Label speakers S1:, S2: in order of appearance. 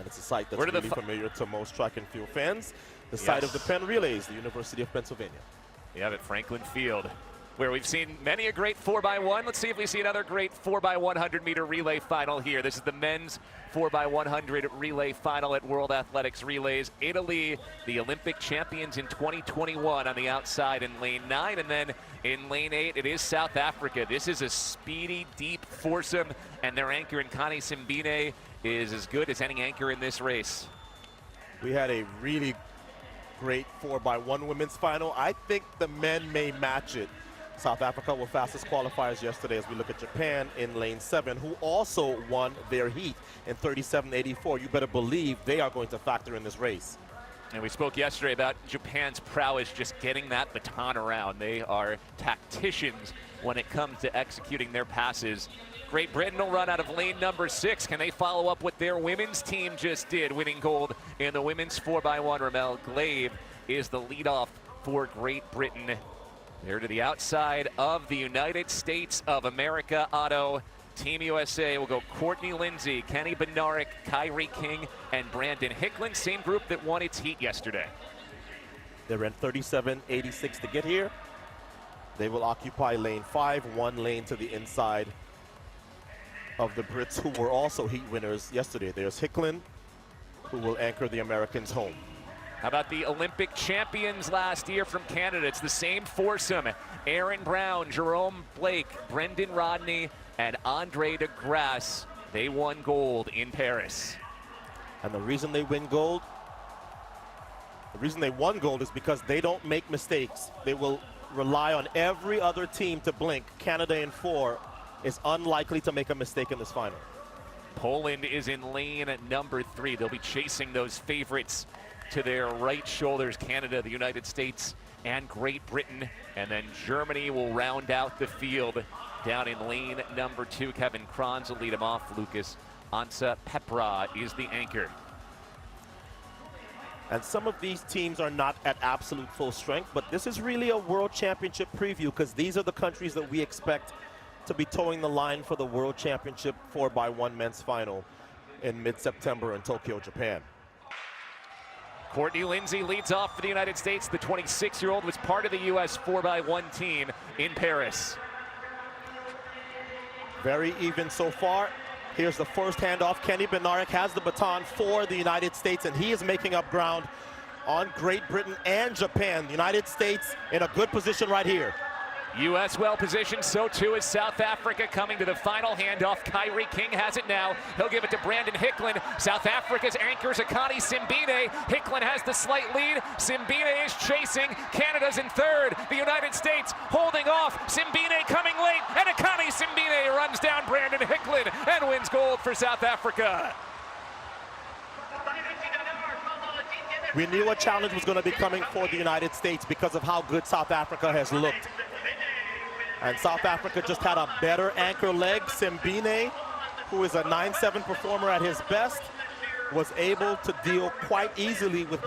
S1: And it's a site that's really familiar to most track and field fans. The site of the Penn Relays, the University of Pennsylvania.
S2: Yeah, at Franklin Field, where we've seen many a great 4x1. Let's see if we see another great 4x100-meter relay final here. This is the men's 4x100 relay final at World Athletics Relays. Italy, the Olympic champions in 2021 on the outside in lane 9. And then in lane 8, it is South Africa. This is a speedy, deep foursome, and their anchor, Nkani Simbine, is as good as any anchor in this race.
S1: We had a really great 4x1 women's final. I think the men may match it. South Africa were fastest qualifiers yesterday as we look at Japan in lane 7, who also won their heat in 37.84. You better believe they are going to factor in this race.
S2: And we spoke yesterday about Japan's prowess just getting that baton around. They are tacticians when it comes to executing their passes. Great Britain will run out of lane number 6. Can they follow up what their women's team just did, winning gold in the women's 4x1? Ramel Glave is the leadoff for Great Britain. They're to the outside of the United States of America Auto. Team USA will go Courtney Lindsay, Kenny Bednarek, Kyrie King, and Brandon Hicklin. Same group that won its heat yesterday.
S1: They ran 37.86 to get here. They will occupy lane 5, one lane to the inside of the Brits, who were also heat winners yesterday. There's Hicklin, who will anchor the Americans home.
S2: How about the Olympic champions last year from Canada? It's the same foursome. Aaron Brown, Jerome Blake, Brendan Rodney, and Andre de Grasse. They won gold in Paris.
S1: And the reason they won gold is because they don't make mistakes. They will rely on every other team to blink. Canada in 4 is unlikely to make a mistake in this final.
S2: Poland is in lane number 3. They'll be chasing those favorites to their right shoulders, Canada, the United States, and Great Britain. And then Germany will round out the field down in lane number 2. Kevin Kranz will lead him off. Lucas Ansa Pepra is the anchor.
S1: And some of these teams are not at absolute full strength, but this is really a World Championship preview because these are the countries that we expect to be towing the line for the World Championship 4x1 men's final in mid-September in Tokyo, Japan.
S2: Courtney Lindsay leads off for the United States. The 26-year-old was part of the U.S. 4x1 team in Paris.
S1: Very even so far. Here's the first handoff. Kenny Bednarek has the baton for the United States, and he is making up ground on Great Britain and Japan. The United States in a good position right here.
S2: U.S. well positioned, so too is South Africa coming to the final handoff. Kyrie King has it now. He'll give it to Brandon Hicklin. South Africa's anchors Nkani Simbine. Hicklin has the slight lead. Simbine is chasing. Canada's in 3rd. The United States holding off. Simbine coming late, and Nkani Simbine runs down Brandon Hicklin and wins gold for South Africa.
S1: We knew a challenge was going to be coming for the United States because of how good South Africa has looked. And South Africa just had a better anchor leg. Simbine, who is a 9.7 performer at his best, was able to deal quite easily with